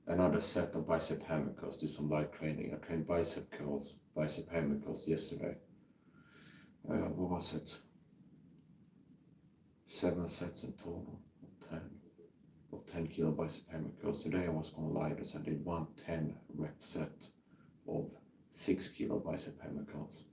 another set of bicep hammer curls, do some light training. I trained bicep hammer curls yesterday. What was it? 7 sets in total of 10 kilo bicep hammer curls. Today I was going lighter, so I did 110 rep set of 6 kilo bicep hammer curls.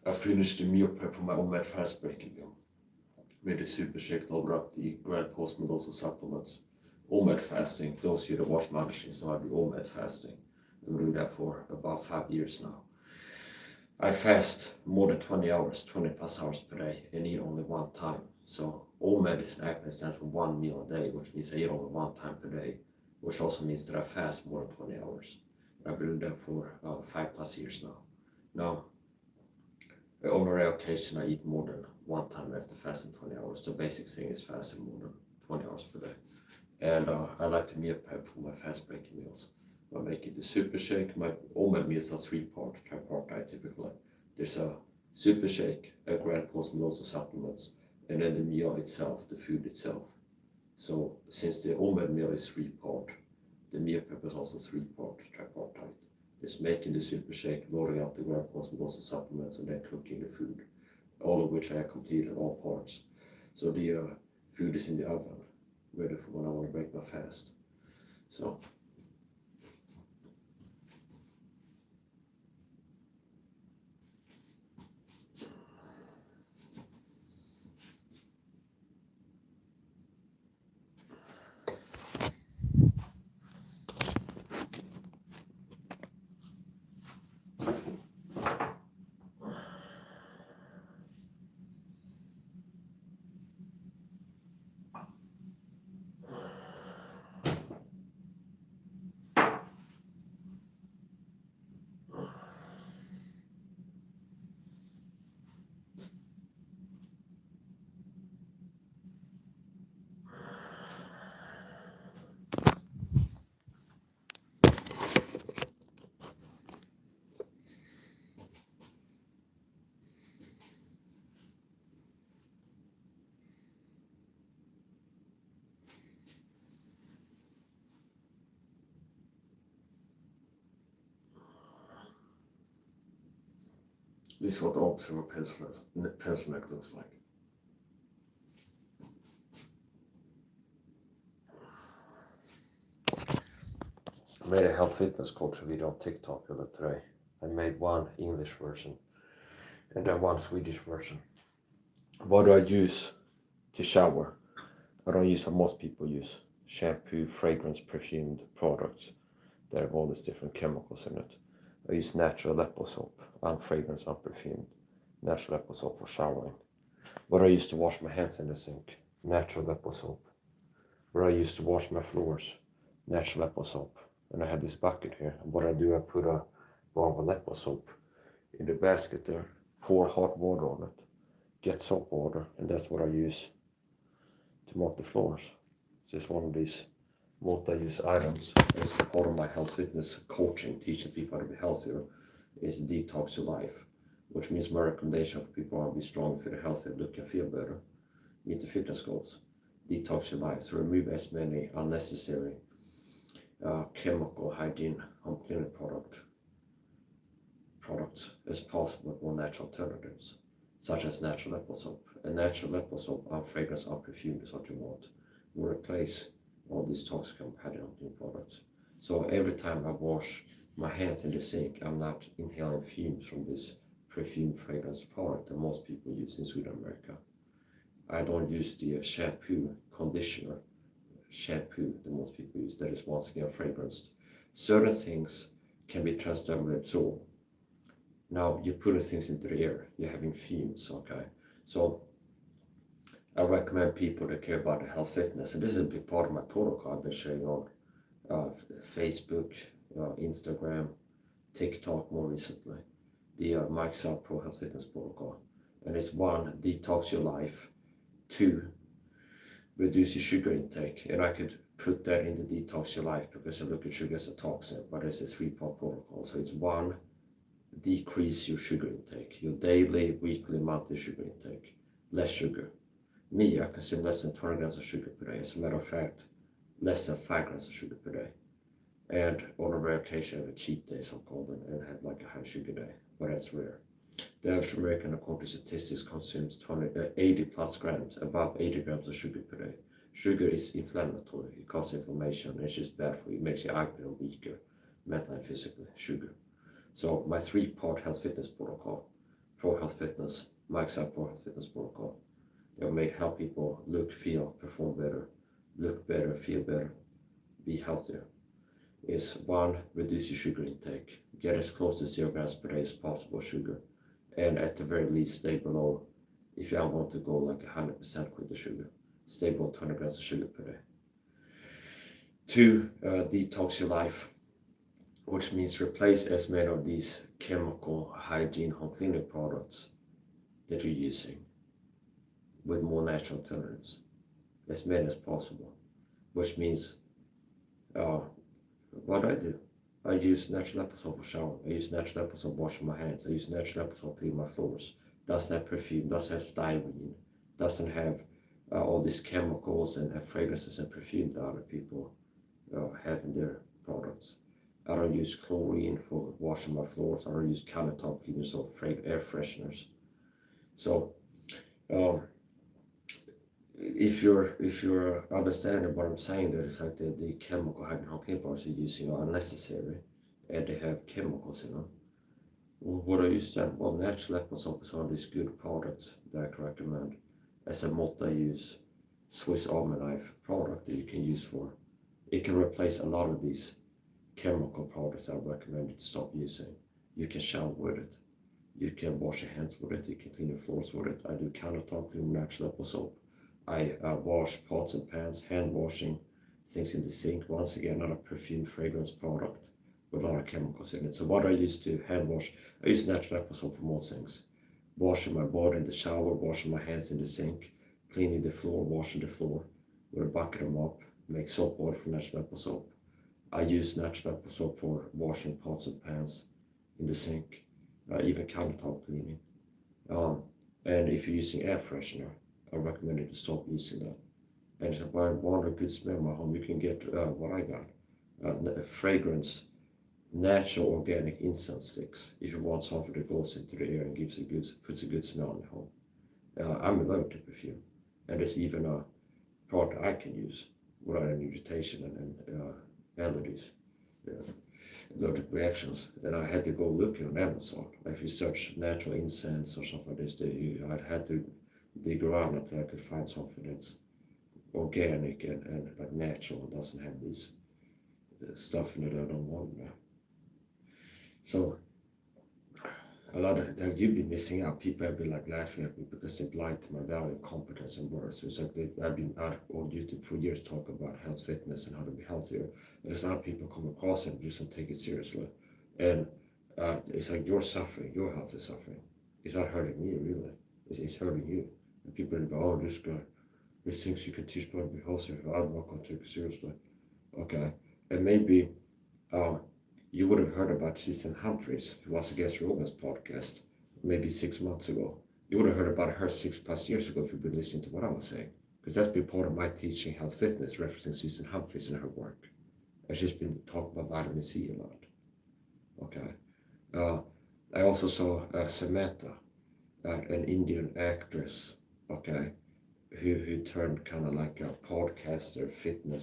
I finished the meal prep for my OMAD fast breaking meal with the super shake loaded up the grand post with also supplements. OMAD fasting, those of you that watch my other things know I do OMAD fasting. I've been doing that for about 5 years now. I fast more than 20 hours, 20 plus hours per day, and eat only one time. So OMAD is an acronym stands for 1 meal a day, which means I eat only one time per day, which also means that I fast more than 20 hours. I've been doing that for 5 plus years now. Now, on a rare occasion, I eat more than one time after fasting 20 hours. The basic thing is fasting more than 20 hours per day. And I like to meal prep for my fast breaking meals. I make it the super shake. All my meals are 3-part, tripartite typically. There's a super shake, a grand post meal, also supplements, and then the meal itself, the food itself. So since the OMAD meal is 3-part, the meal prep is also 3-part, tripartite. Just making the super shake, loading up the grand post meal, also supplements, and then cooking the food. All of which I completed all parts. So the food is in the oven, ready for when I want to break my fast. So. This is what the opposite of a pencil neck looks like. I made a health fitness culture video on TikTok earlier today. I made one English version and then one Swedish version. What do I use to shower? I don't use what most people use. Shampoo, fragrance, perfumed products that have all these different chemicals in it. I use natural Aleppo soap, unfragranced, unperfumed. Natural Aleppo soap for showering. What I use to wash my hands in the sink, natural Aleppo soap. What I use to wash my floors, natural Aleppo soap. And I have this bucket here. And what I do, I put a bar of Aleppo soap in the basket there, pour hot water on it, get soap water, and that's what I use to mop the floors. It's just one of these multi-use items. It's part of my health fitness coaching, teaching people how to be healthier, is detox your life, which means my recommendation for people who want to be strong, feel healthier, look and feel better, meet the fitness goals, detox your life. So remove as many unnecessary chemical, hygiene, home cleaning products as possible with more natural alternatives, such as natural Aleppo soap. And natural Aleppo soap, unfragranced, unperfumed is what you want. You replace all these toxic compatible products. So every time I wash my hands in the sink, I'm not inhaling fumes from this perfume fragrance product that most people use in Sweden and America. I don't use the shampoo, conditioner, shampoo that most people use, that is once again fragranced. Certain things can be transdermally absorbed. Now you're putting things into the air, you're having fumes, okay? So I recommend people that care about their health fitness, and this is a big part of my protocol I've been sharing on Facebook, Instagram, TikTok more recently, the Mike's Up Pro Health Fitness Protocol. And it's 1, detox your life, 2, reduce your sugar intake. And I could put that in the detox your life because I look at sugar as a toxin, but it's a 3-part protocol. So it's 1, decrease your sugar intake, your daily, weekly, monthly sugar intake, less sugar. Me, I consume less than 20 grams of sugar per day. As a matter of fact, less than 5 grams of sugar per day. And on a rare occasion, I have a cheat day, so called, and have like a high sugar day, but that's rare. The average American, according to statistics, consumes 80 plus grams, above 80 grams of sugar per day. Sugar is inflammatory, it causes inflammation, and it's just bad for you. It makes you ugly and weaker, mentally and physically, sugar. So my 3-part health fitness protocol, Pro Health Fitness, Mike's Up Pro Health Fitness Protocol, that will help people look, feel, perform better, look better, feel better, be healthier, is 1, reduce your sugar intake, get as close to 0 grams per day as possible sugar, and at the very least stay below, if you don't want to go like 100% quit the sugar, stay below 20 grams of sugar per day. 2, detox your life, which means replace as many of these chemical hygiene home cleaning products that you're using with more natural alternatives, as many as possible, which means what do? I use natural apple soap for shower, I use natural apple soap washing my hands, I use natural apple soap clean my floors, doesn't have perfume, doesn't have styrene, doesn't have all these chemicals and fragrances and perfume that other people have in their products. I don't use chlorine for washing my floors, I don't use countertop cleaners or air fresheners. So if you're understanding what I'm saying, that it's like the chemical hygiene clean products you're using are unnecessary and they have chemicals in them. Well, what I use then? Well, natural apple soap is one of these good products that I can recommend. As a multi-use Swiss Army knife product that you can use for. It can replace a lot of these chemical products I recommend you to stop using. You can shower with it. You can wash your hands with it. You can clean your floors with it. I do countertop clean with natural apple soap. I wash pots and pans, hand washing things in the sink. Once again, not a perfume fragrance product with a lot of chemicals in it. So what I use to hand wash, I use natural apple soap for most things. Washing my body in the shower, washing my hands in the sink, cleaning the floor, washing the floor with a bucket and mop, make soap water from natural apple soap. I use natural apple soap for washing pots and pans in the sink, even countertop cleaning. And if you're using air freshener, I recommend you to stop using that. And if I want a good smell in my home, you can get what I got, a fragrance, natural organic incense sticks. If you want something that goes into the air and puts a good smell in the home. I'm allergic to perfume, and there's even a product I can use without any irritation and allergies, allergic reactions. And I had to go looking on Amazon. If you search natural incense or something like this, I had to dig around until I could find something that's organic and like natural and doesn't have this stuff in it I don't want. So a lot of that you've been missing out. People have been like laughing at me because they're blind to my value of competence and worth. So it's like I've been out on YouTube for years talking about health, fitness, and how to be healthier. And there's a lot of people come across it and just don't take it seriously. And it's like you're suffering, your health is suffering. It's not hurting me really. It's hurting you. And people go, oh, this guy, he thinks you can teach people to be healthier. I'm not going to take it seriously. Okay, and maybe you would have heard about Susan Humphries, who was a guest Rogan's podcast maybe 6 months ago. You would have heard about her 6+ years ago if you've been listening to what I was saying. Because that's been part of my teaching health fitness, referencing Susan Humphries and her work. And she's been talking about vitamin C a lot. Okay. I also saw Samantha, an Indian actress, okay, who turned kind of like a podcaster,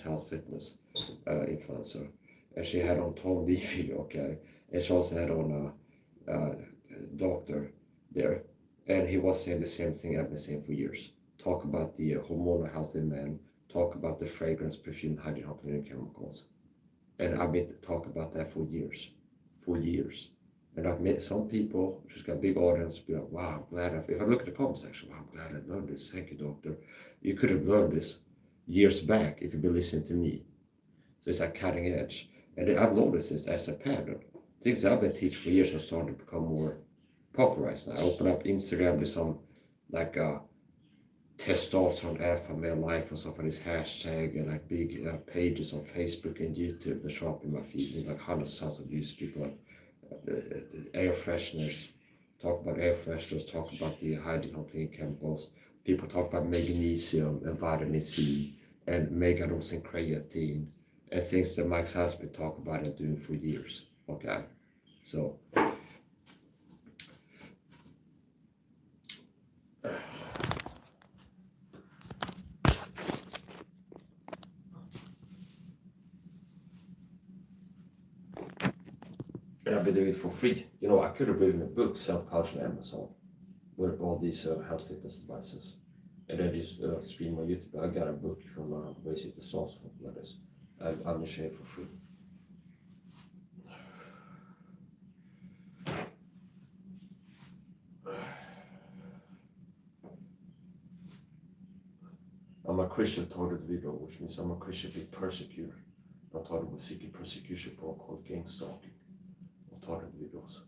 health fitness influencer. And she had on Tom Levy, okay, and she also had on a doctor there, and he was saying the same thing I've been saying for years. Talk about the hormonal health in men, talk about the fragrance, perfume, hygiene, cleaning chemicals, and I've been talking about that for years. And I've met some people, she's got a big audience, be like, wow, I'm glad if I look at the comment section, wow, I'm glad I learned this, thank you, doctor. You could have learned this years back if you've been listening to me. So it's like cutting edge. And I've noticed this as a pattern. Things I've been teaching for years are starting to become more popularized now. I open up Instagram with some like testosterone alpha male life or something, this hashtag, and like big pages on Facebook and YouTube that show up in my feed with like hundreds of thousands of views. People like the air fresheners, talk about air fresheners, talk about the hydrogen containing chemicals. People talk about magnesium and vitamin C and megadose and creatine and things that Mike has been talking about and doing for years. Okay, so And I've been doing it for free. You know, I could have written a book, self-culture on Amazon, with all these health fitness advices. And then just stream on YouTube. I got a book if you learn how to basic the source of like this. I'm sharing for free. I'm a Christian targeted video, which means I'm a Christian being persecuted. I'm targeted with seeking persecution protocol, gang stalking. I'm targeted videos.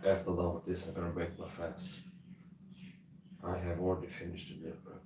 After done with this, I'm gonna break my fast. I have already finished the meal prep.